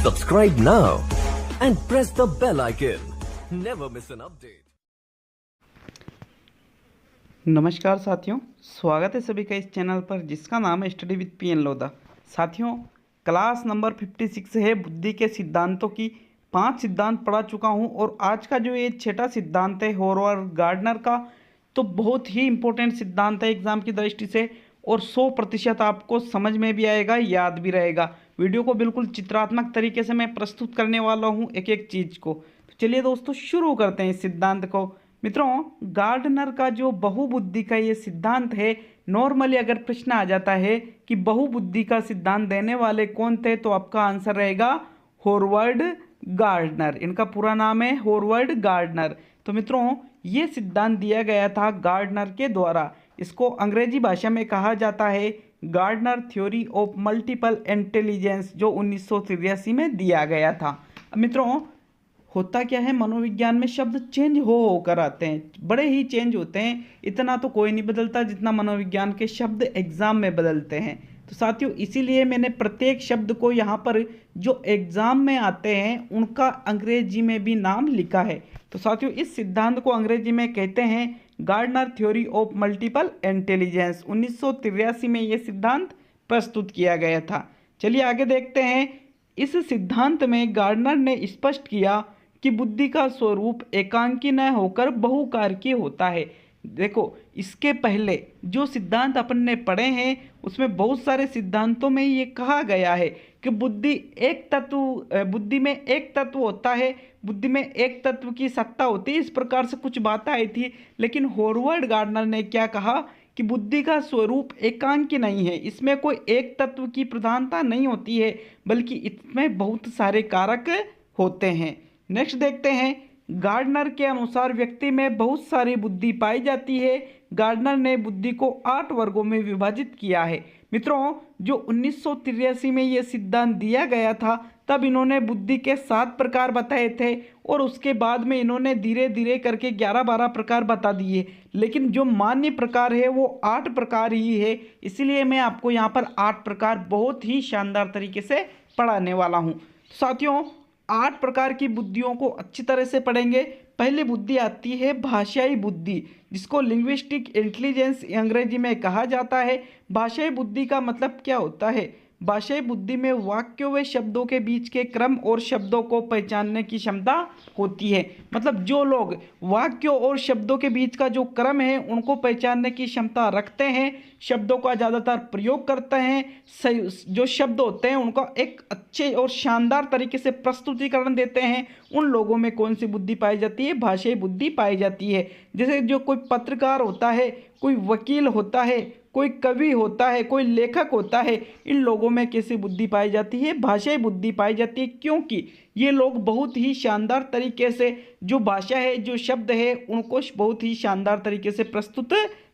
Subscribe now and press the bell icon. Never miss an update. नमस्कार साथियों, स्वागत है सभी का इस चैनल पर जिसका नाम है स्टडी विद पीएन लोधा। साथियों, क्लास नंबर 56 है बुद्धि के सिद्धांतों की 5 सिद्धांत पढ़ा चुका हूं और आज का जो ये छठा सिद्धांत है होवर्ड गार्डनर का, तो बहुत ही इंपॉर्टेंट सिद्धांत है एग्जाम की दृष्टि से और 100% आपको समझ में भी आएगा, याद भी रहेगा। वीडियो को बिल्कुल चित्रात्मक तरीके से मैं प्रस्तुत करने वाला हूँ एक एक चीज़ को। तो चलिए दोस्तों शुरू करते हैं इस सिद्धांत को। मित्रों, गार्डनर का जो बहुबुद्धि का ये सिद्धांत है, नॉर्मली अगर प्रश्न आ जाता है कि बहुबुद्धि का सिद्धांत देने वाले कौन थे, तो आपका आंसर रहेगा होवर्ड गार्डनर। इनका पूरा नाम है होवर्ड गार्डनर। तो मित्रों, ये सिद्धांत दिया गया था गार्डनर के द्वारा। इसको अंग्रेजी भाषा में कहा जाता है Gardner theory of multiple intelligence, जो 1983 में दिया गया था। अब मित्रों, होता क्या है, मनोविज्ञान में शब्द चेंज होकर आते हैं, बड़े ही चेंज होते हैं। इतना तो कोई नहीं बदलता जितना मनोविज्ञान के शब्द एग्जाम में बदलते हैं। तो साथियों, इसीलिए मैंने प्रत्येक शब्द को यहाँ पर जो एग्जाम में आते हैं उनका अंग्रेजी में भी नाम लिखा है। तो साथियों, इस सिद्धांत को अंग्रेजी में कहते हैं Gardner theory of multiple intelligence. 1983 में ये सिद्धांत प्रस्तुत किया गया था। चलिए आगे देखते हैं। इस सिद्धांत में गार्डनर ने स्पष्ट किया कि बुद्धि का स्वरूप एकांकी न होकर बहुकारकीय होता है। देखो, इसके पहले जो सिद्धांत अपन ने पढ़े हैं उसमें बहुत सारे सिद्धांतों में ये कहा गया है कि बुद्धि में एक तत्व होता है, बुद्धि में एक तत्व की सत्ता होती है, इस प्रकार से कुछ बातें आई थी। लेकिन होवर्ड गार्डनर ने क्या कहा कि बुद्धि का स्वरूप एकांकी नहीं है, इसमें कोई एक तत्व की प्रधानता नहीं होती है, बल्कि इसमें बहुत सारे कारक होते हैं। नेक्स्ट देखते हैं। गार्डनर के अनुसार व्यक्ति में बहुत सारी बुद्धि पाई जाती है। गार्डनर ने बुद्धि को 8 वर्गों में विभाजित किया है। मित्रों, जो 1983 में ये सिद्धांत दिया गया था, तब इन्होंने बुद्धि के 7 प्रकार बताए थे और उसके बाद में इन्होंने धीरे धीरे करके 11-12 प्रकार बता दिए। लेकिन जो मान्य प्रकार है वो 8 प्रकार ही है। इसलिए मैं आपको यहाँ पर 8 प्रकार बहुत ही शानदार तरीके से पढ़ाने वाला हूँ। साथियों, 8 प्रकार की बुद्धियों को अच्छी तरह से पढ़ेंगे। पहली बुद्धि आती है भाषाई बुद्धि, जिसको लिंग्विस्टिक इंटेलिजेंस अंग्रेजी में कहा जाता है। भाषाई बुद्धि का मतलब क्या होता है? भाषाई बुद्धि में वाक्यों व शब्दों के बीच के क्रम और शब्दों को पहचानने की क्षमता होती है। मतलब जो लोग वाक्यों और शब्दों के बीच का जो क्रम है उनको पहचानने की क्षमता रखते हैं, शब्दों का ज़्यादातर प्रयोग करते हैं, जो शब्द होते हैं उनका एक अच्छे और शानदार तरीके से प्रस्तुतिकरण देते हैं, उन लोगों में कौन सी बुद्धि पाई जाती है? भाषाई बुद्धि पाई जाती है। जैसे जो कोई पत्रकार होता है, कोई वकील होता है, कोई कवि होता है, कोई लेखक होता है, इन लोगों में कैसी बुद्धि पाई जाती है? भाषाई बुद्धि पाई जाती है, क्योंकि ये लोग बहुत ही शानदार तरीके से जो भाषा है, जो शब्द है, उनको बहुत ही शानदार तरीके से प्रस्तुत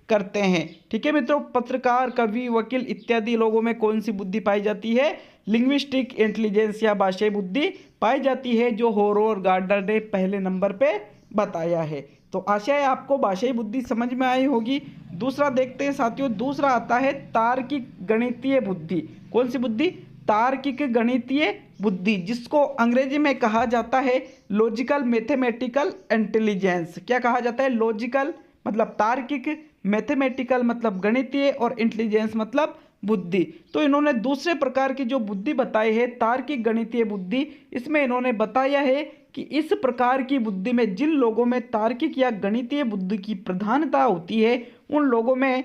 करते हैं। ठीक है मित्रों, पत्रकार, कवि, वकील इत्यादि लोगों में कौन सी बुद्धि पाई जाती है? लिंग्विस्टिक इंटेलिजेंस या भाषाई बुद्धि पाई जाती है, जो होवर्ड गार्डनर ने पहले नंबर पे बताया है। तो आशा है आपको भाषाई बुद्धि समझ में आई होगी। दूसरा देखते हैं साथियों। दूसरा आता है तार्किक गणितीय बुद्धि। कौन सी बुद्धि? तार्किक गणितीय बुद्धि, जिसको अंग्रेजी में कहा जाता है लॉजिकल मैथमेटिकल इंटेलिजेंस। क्या कहा जाता है? लॉजिकल मतलब तार्किक, मैथमेटिकल मतलब गणितीय और इंटेलिजेंस मतलब बुद्धि। तो इन्होंने दूसरे प्रकार की जो बुद्धि बताई है तार्किक गणितीय बुद्धि, इसमें इन्होंने बताया है कि इस प्रकार की बुद्धि में जिन लोगों में तार्किक या गणितीय बुद्धि की प्रधानता होती है, उन लोगों में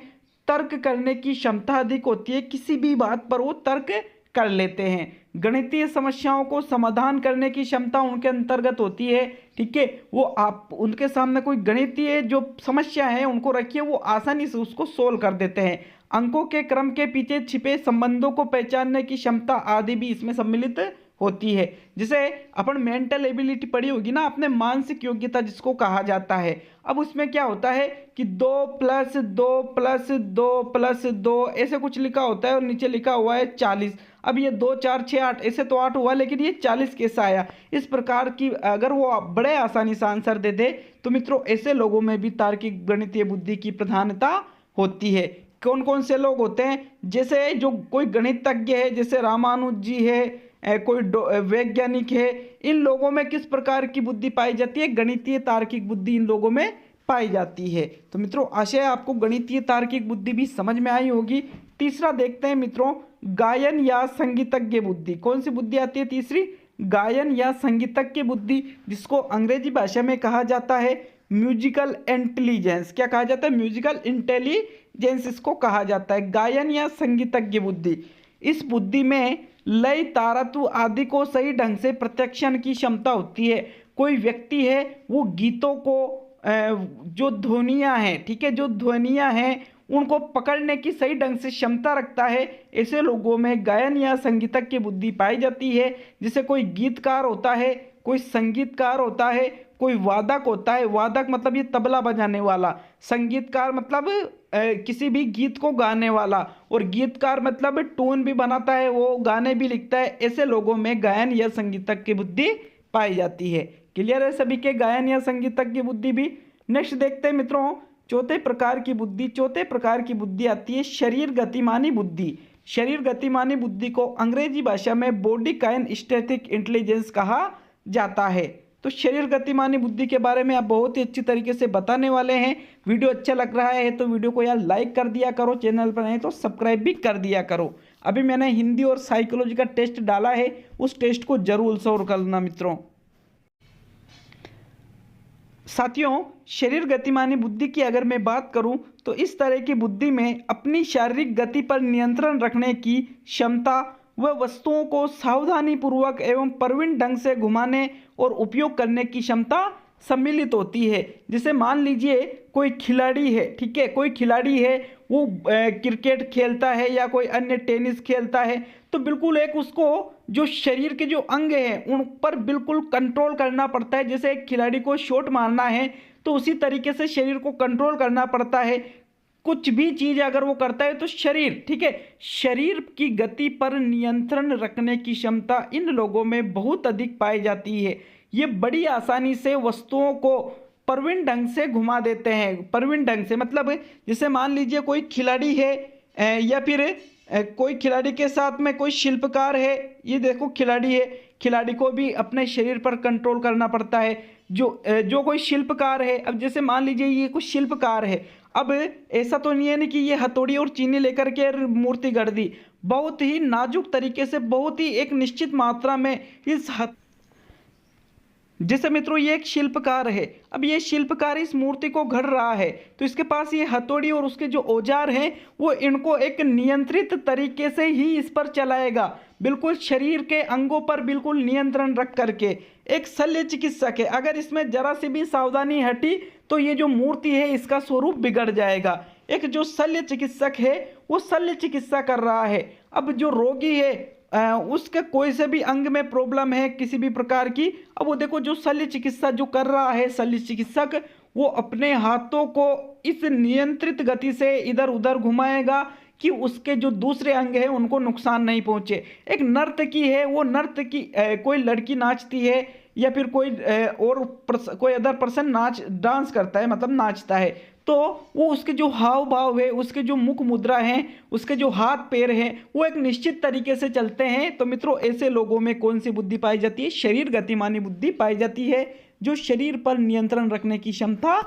तर्क करने की क्षमता अधिक होती है। किसी भी बात पर वो तर्क कर लेते हैं। गणितीय समस्याओं को समाधान करने की क्षमता उनके अंतर्गत होती है। ठीक है, वो आप उनके सामने कोई गणितीय जो समस्या है उनको रखिए, वो आसानी से उसको सोल्व कर देते हैं। अंकों के क्रम के पीछे छिपे संबंधों को पहचानने की क्षमता आदि भी इसमें सम्मिलित होती है। जिसे अपन मेंटल एबिलिटी पढ़ी होगी ना, अपने मानसिक योग्यता जिसको कहा जाता है। अब उसमें क्या होता है कि 2+2+2+2 ऐसे कुछ लिखा होता है और नीचे लिखा हुआ है 40। अब ये 2 4 6 8 ऐसे तो 8 हुआ, लेकिन ये 40 कैसा आया? इस प्रकार की अगर वो बड़े आसानी से आंसर दे दे तो मित्रों ऐसे लोगों में भी तार्किक गणितीय बुद्धि की प्रधानता होती है। कौन कौन से लोग होते हैं, जैसे जो कोई गणितज्ञ है जैसे रामानुज जी है, कोई वैज्ञानिक है, इन लोगों में किस प्रकार की बुद्धि पाई जाती है, गणितीय तार्किक बुद्धि इन लोगों में पाई जाती है। तो मित्रों आशा है आपको गणितीय तार्किक बुद्धि भी समझ में आई होगी। तीसरा देखते हैं मित्रों, गायन या संगीतज्ञ बुद्धि। कौन सी बुद्धि आती है तीसरी, गायन या संगीतज्ञ बुद्धि, जिसको अंग्रेजी भाषा में कहा जाता है म्यूजिकल इंटेलिजेंस। क्या कहा जाता है, म्यूजिकल इंटेलिजेंस इसको कहा जाता है, गायन या संगीतज्ञ बुद्धि। इस बुद्धि में लय, तारतु आदि को सही ढंग से प्रत्यक्षण की क्षमता होती है। कोई व्यक्ति है वो गीतों को जो ध्वनियाँ हैं, ठीक है, जो ध्वनियाँ हैं उनको पकड़ने की सही ढंग से क्षमता रखता है। ऐसे लोगों में गायन या संगीतज्ञ की बुद्धि पाई जाती है। जैसे कोई गीतकार होता है, कोई संगीतकार होता है, कोई वादक होता है। वादक मतलब ये तबला बजाने वाला, संगीतकार मतलब किसी भी गीत को गाने वाला, और गीतकार मतलब टून भी बनाता है, वो गाने भी लिखता है। ऐसे लोगों में गायन या संगीतज्ञ की बुद्धि पाई जाती है। क्लियर है सभी के गायन या संगीतज्ञ की बुद्धि भी। नेक्स्ट देखते हैं मित्रों, चौथे प्रकार की बुद्धि। चौथे प्रकार की बुद्धि आती है शरीर गतिमानी बुद्धि। शरीर गतिमानी बुद्धि को अंग्रेजी भाषा में बॉडी काइनेस्थेटिक इंटेलिजेंस कहा जाता है। तो शरीर गतिमानी बुद्धि के बारे में आप बहुत ही अच्छी तरीके से बताने वाले हैं। वीडियो अच्छा लग रहा है तो वीडियो को यार लाइक कर दिया करो, चैनल पर नहीं तो सब्सक्राइब भी कर दिया करो। अभी मैंने हिंदी और साइकोलॉजी का टेस्ट डाला है, उस टेस्ट को जरूर सॉल्व करना मित्रों। साथियों, शरीर गतिमानी बुद्धि की अगर मैं बात करूं तो इस तरह की बुद्धि में अपनी शारीरिक गति पर नियंत्रण रखने की क्षमता व वस्तुओं को सावधानीपूर्वक एवं प्रवीण ढंग से घुमाने और उपयोग करने की क्षमता सम्मिलित होती है। जैसे मान लीजिए कोई खिलाड़ी है, ठीक है, कोई खिलाड़ी है वो क्रिकेट खेलता है या कोई अन्य टेनिस खेलता है, तो बिल्कुल एक उसको जो शरीर के जो अंग हैं उन पर बिल्कुल कंट्रोल करना पड़ता है। जैसे एक खिलाड़ी को शॉट मारना है तो उसी तरीके से शरीर को कंट्रोल करना पड़ता है। कुछ भी चीज़ अगर वो करता है तो शरीर, ठीक है, शरीर की गति पर नियंत्रण रखने की क्षमता इन लोगों में बहुत अधिक पाई जाती है। ये बड़ी आसानी से वस्तुओं को प्रवीण ढंग से घुमा देते हैं। प्रवीण ढंग से मतलब जैसे मान लीजिए कोई खिलाड़ी है या फिर कोई खिलाड़ी के साथ में कोई शिल्पकार है। ये देखो खिलाड़ी है, खिलाड़ी को भी अपने शरीर पर कंट्रोल करना पड़ता है। जो कोई शिल्पकार है, अब जैसे मान लीजिए ये कोई शिल्पकार है, अब ऐसा तो नहीं है ना कि ये हथौड़ी और चीनी लेकर के मूर्ति गढ़ दी। बहुत ही नाजुक तरीके से, बहुत ही एक निश्चित मात्रा में जैसे मित्रों ये एक शिल्पकार है, अब ये शिल्पकार इस मूर्ति को गढ़ रहा है तो इसके पास ये हथौड़ी और उसके जो औजार हैं वो इनको एक नियंत्रित तरीके से ही इस पर चलाएगा, बिल्कुल शरीर के अंगों पर बिल्कुल नियंत्रण रख करके। एक शल्य चिकित्सक है, अगर इसमें जरा सी भी सावधानी हटी तो ये जो मूर्ति है इसका स्वरूप बिगड़ जाएगा। एक जो शल्य चिकित्सक है वो शल्य चिकित्सा कर रहा है। अब जो रोगी है उसके कोई से भी अंग में प्रॉब्लम है किसी भी प्रकार की, अब वो देखो जो शल्य चिकित्सा जो कर रहा है शल्य चिकित्सक, वो अपने हाथों को इस नियंत्रित गति से इधर उधर घुमाएगा कि उसके जो दूसरे अंग हैं उनको नुकसान नहीं पहुंचे। एक नर्तकी है, वो नर्तकी कोई लड़की नाचती है या फिर कोई कोई अदर पर्सन डांस करता है, मतलब नाचता है, तो वो उसके जो हाव भाव है, उसके जो मुख मुद्रा हैं, उसके जो हाथ पैर हैं, वो एक निश्चित तरीके से चलते हैं। तो मित्रों ऐसे लोगों में कौन सी बुद्धि पाई जाती है, शरीर गतिमानी बुद्धि पाई जाती है, जो शरीर पर नियंत्रण रखने की क्षमता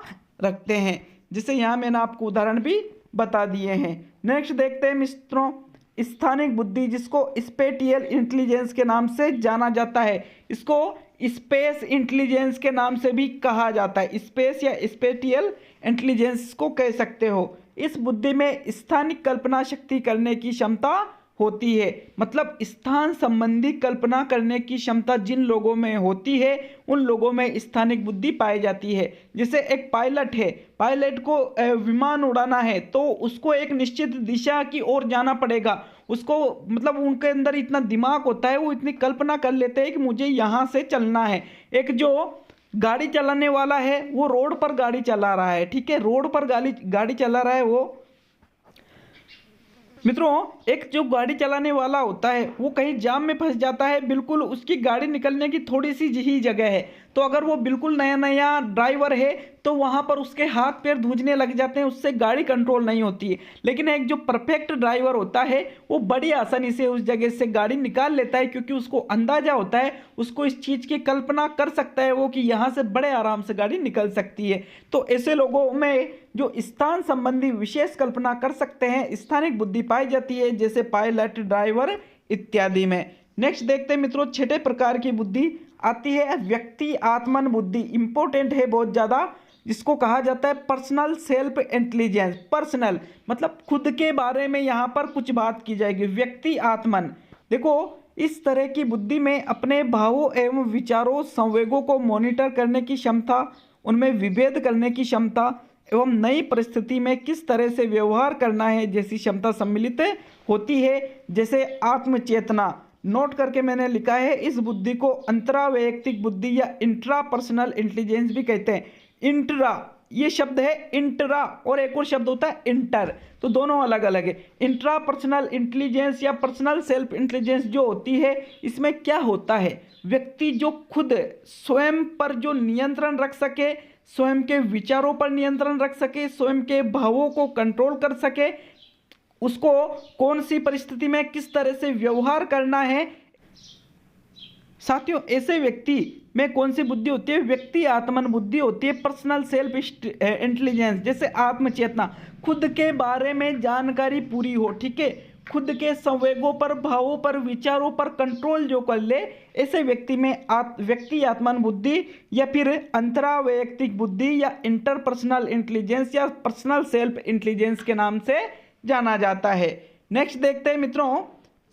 रखते हैं। जिसे यहाँ मैंने आपको उदाहरण भी बता दिए हैं। नेक्स्ट देखते हैं मित्रों, स्थानिक बुद्धि, जिसको स्पेटियल इंटेलिजेंस के नाम से जाना जाता है। इसको स्पेस इंटेलिजेंस के नाम से भी कहा जाता है, स्पेस या स्पेटियल इंटेलिजेंस को कह सकते हो। इस बुद्धि में स्थानिक कल्पना शक्ति करने की क्षमता होती है, मतलब स्थान संबंधी कल्पना करने की क्षमता जिन लोगों में होती है उन लोगों में स्थानिक बुद्धि पाई जाती है। जैसे एक पायलट है, पायलट को विमान उड़ाना है तो उसको एक निश्चित दिशा की ओर जाना पड़ेगा, उसको मतलब उनके अंदर इतना दिमाग होता है, वो इतनी कल्पना कर लेते हैं कि मुझे यहाँ से चलना है। एक जो गाड़ी चलाने वाला है वो रोड पर गाड़ी चला रहा है, ठीक है, रोड पर गाड़ी चला रहा है, वो मित्रों, एक जो गाड़ी चलाने वाला होता है वो कहीं जाम में फंस जाता है, बिल्कुल उसकी गाड़ी निकलने की थोड़ी सी ही जगह है, तो अगर वो बिल्कुल नया नया ड्राइवर है तो वहाँ पर उसके हाथ पैर धूजने लग जाते हैं, उससे गाड़ी कंट्रोल नहीं होती है। लेकिन एक जो परफेक्ट ड्राइवर होता है वो बड़ी आसानी से उस जगह से गाड़ी निकाल लेता है, क्योंकि उसको अंदाजा होता है, उसको इस चीज़ की कल्पना कर सकता है वो कि यहाँ से बड़े आराम से गाड़ी निकल सकती है। तो ऐसे लोगों में जो स्थान संबंधी विशेष कल्पना कर सकते हैं, स्थानिक बुद्धि पाई जाती है, जैसे पायलट, ड्राइवर इत्यादि में। नेक्स्ट देखते हैं मित्रों, छठे प्रकार की बुद्धि आती है व्यक्ति आत्मन बुद्धि। इंपॉर्टेंट है बहुत ज़्यादा, जिसको कहा जाता है पर्सनल सेल्फ इंटेलिजेंस। पर्सनल मतलब खुद के बारे में यहाँ पर कुछ बात की जाएगी। व्यक्ति आत्मन, देखो इस तरह की बुद्धि में अपने भावों एवं विचारों, संवेगों को मॉनिटर करने की क्षमता, उनमें विभेद करने की क्षमता एवं नई परिस्थिति में किस तरह से व्यवहार करना है जैसी क्षमता सम्मिलित होती है। जैसे आत्मचेतना, नोट करके मैंने लिखा है, इस बुद्धि को अंतरावैयक्तिक बुद्धि या इंट्रापर्सनल इंटेलिजेंस भी कहते हैं। इंट्रा ये शब्द है इंट्रा, और एक और शब्द होता है इंटर, तो दोनों अलग अलग है। इंट्रा पर्सनल इंटेलिजेंस या पर्सनल सेल्फ इंटेलिजेंस जो होती है, इसमें क्या होता है, व्यक्ति जो खुद स्वयं पर जो नियंत्रण रख सके, स्वयं के विचारों पर नियंत्रण रख सके, स्वयं के भावों को कंट्रोल कर सके, उसको कौन सी परिस्थिति में किस तरह से व्यवहार करना है। साथियों, ऐसे व्यक्ति में कौन सी बुद्धि होती है, व्यक्ति आत्मन बुद्धि होती है, पर्सनल सेल्फ इंटेलिजेंस। जैसे आत्मचेतना, खुद के बारे में जानकारी पूरी हो, ठीक है, खुद के संवेगों पर, भावों पर, विचारों पर कंट्रोल जो कर ले, ऐसे व्यक्ति में व्यक्ति आत्मन बुद्धि या फिर अंतरावैयक्तिक बुद्धि या इंटरपर्सनल इंटेलिजेंस या पर्सनल सेल्फ इंटेलिजेंस के नाम से जाना जाता है। नेक्स्ट देखते हैं मित्रों,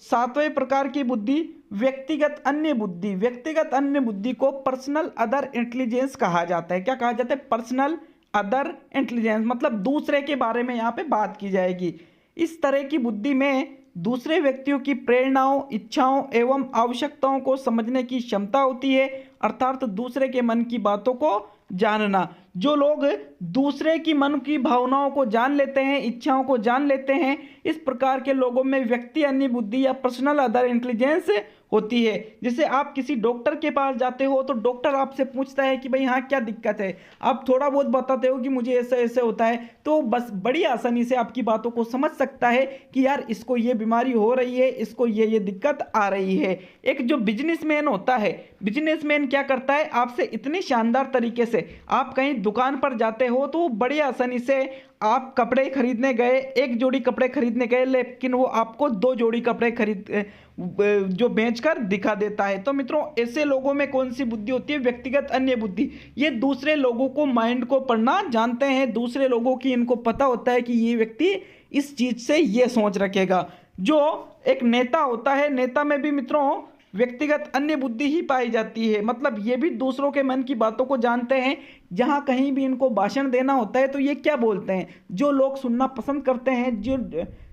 सातवें प्रकार की बुद्धि व्यक्तिगत अन्य बुद्धि। व्यक्तिगत अन्य बुद्धि को पर्सनल अदर इंटेलिजेंस कहा जाता है। क्या कहा जाता है, पर्सनल अदर इंटेलिजेंस, मतलब दूसरे के बारे में यहाँ पे बात की जाएगी। इस तरह की बुद्धि में दूसरे व्यक्तियों की प्रेरणाओं, इच्छाओं एवं आवश्यकताओं को समझने की क्षमता होती है, अर्थात दूसरे के मन की बातों को जानना। जो लोग दूसरे की मन की भावनाओं को जान लेते हैं, इच्छाओं को जान लेते हैं, इस प्रकार के लोगों में व्यक्ति अन्य बुद्धि या पर्सनल अदर इंटेलिजेंस होती है। जैसे आप किसी डॉक्टर के पास जाते हो तो डॉक्टर आपसे पूछता है कि भाई हाँ क्या दिक्कत है, आप थोड़ा बहुत बताते हो कि मुझे ऐसे ऐसे होता है, तो बस बड़ी आसानी से आपकी बातों को समझ सकता है कि यार इसको ये बीमारी हो रही है, इसको ये दिक्कत आ रही है। एक जो बिजनेसमैन होता है, बिजनेसमैन क्या करता है, आपसे इतनी शानदार तरीके से, आप कहीं दुकान पर जाते हो तो बड़ी आसानी से, आप कपड़े खरीदने गए, एक जोड़ी कपड़े खरीदने गए, लेकिन वो आपको 2 जोड़ी कपड़े खरीद जो बेचकर दिखा देता है। तो मित्रों, ऐसे लोगों में कौन सी बुद्धि होती है, व्यक्तिगत अन्य बुद्धि। ये दूसरे लोगों को, माइंड को पढ़ना जानते हैं, दूसरे लोगों की इनको पता होता है कि ये व्यक्ति इस चीज से ये सोच रखेगा। जो एक नेता होता है, नेता में भी मित्रों व्यक्तिगत अन्य बुद्धि ही पाई जाती है, मतलब ये भी दूसरों के मन की बातों को जानते हैं। जहाँ कहीं भी इनको भाषण देना होता है तो ये क्या बोलते हैं, जो लोग सुनना पसंद करते हैं,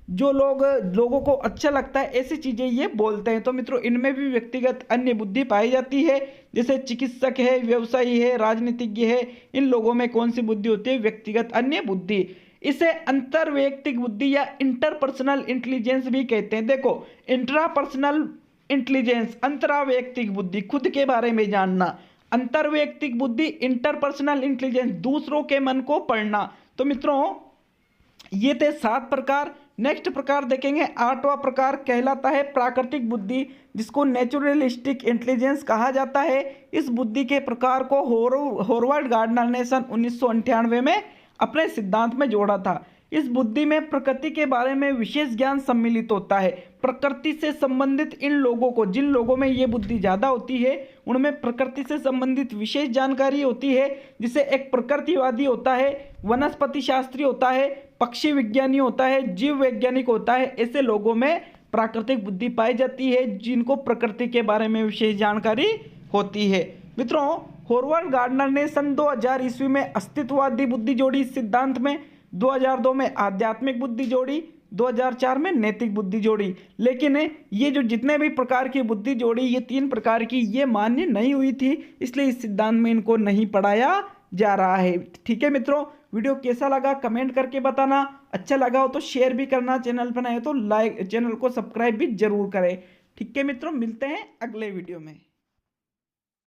जो लोगों को अच्छा लगता है, ऐसी चीज़ें ये बोलते हैं। तो मित्रों, इनमें भी व्यक्तिगत अन्य बुद्धि पाई जाती है। जैसे चिकित्सक है, व्यवसायी है, राजनीतिज्ञ है, इन लोगों में कौन सी बुद्धि होती है, व्यक्तिगत अन्य बुद्धि। इसे अंतरवैयक्तिक बुद्धि या इंटरपर्सनल इंटेलिजेंस भी कहते हैं। देखो, इंट्रापर्सनल इंटेलिजेंस अंतरावैयक्तिक बुद्धि, खुद के बारे में जानना, अंतरवैयक्तिक बुद्धि इंटरपर्सनल इंटेलिजेंस दूसरों के मन को पढ़ना। तो मित्रों, ये थे 7 प्रकार। नेक्स्ट प्रकार देखेंगे, 8वां प्रकार कहलाता है प्राकृतिक बुद्धि, जिसको नेचुरलिस्टिक इंटेलिजेंस कहा जाता है। इस बुद्धि के प्रकार को हॉवर्ड गार्डनर ने सन 1998 में अपने सिद्धांत में जोड़ा था। इस बुद्धि में प्रकृति के बारे में विशेष ज्ञान सम्मिलित होता है। प्रकृति से संबंधित इन लोगों को, जिन लोगों में ये बुद्धि ज़्यादा होती है, उनमें प्रकृति से संबंधित विशेष जानकारी होती है। जिसे एक प्रकृतिवादी होता है, वनस्पति शास्त्री होता है, पक्षी विज्ञानी होता है, जीव वैज्ञानिक होता है। ऐसे लोगों में प्राकृतिक बुद्धि पाई जाती है, जिनको प्रकृति के बारे में विशेष जानकारी होती है। मित्रों, हॉवर्ड गार्डनर ने सन 2000 ईस्वी में अस्तित्ववादी बुद्धि जोड़ी इस सिद्धांत में, 2002 में आध्यात्मिक बुद्धि जोड़ी, 2004 में नैतिक बुद्धि जोड़ी। लेकिन ये जो जितने भी प्रकार की बुद्धि जोड़ी, ये 3 प्रकार की, ये मान्य नहीं हुई थी, इसलिए इस सिद्धांत में इनको नहीं पढ़ाया जा रहा है। ठीक है मित्रों, वीडियो कैसा लगा कमेंट करके बताना, अच्छा लगा हो तो शेयर भी करना, चैनल पर नए हो तो लाइक, चैनल को सब्सक्राइब भी जरूर करें। ठीक है मित्रों, मिलते हैं अगले वीडियो में।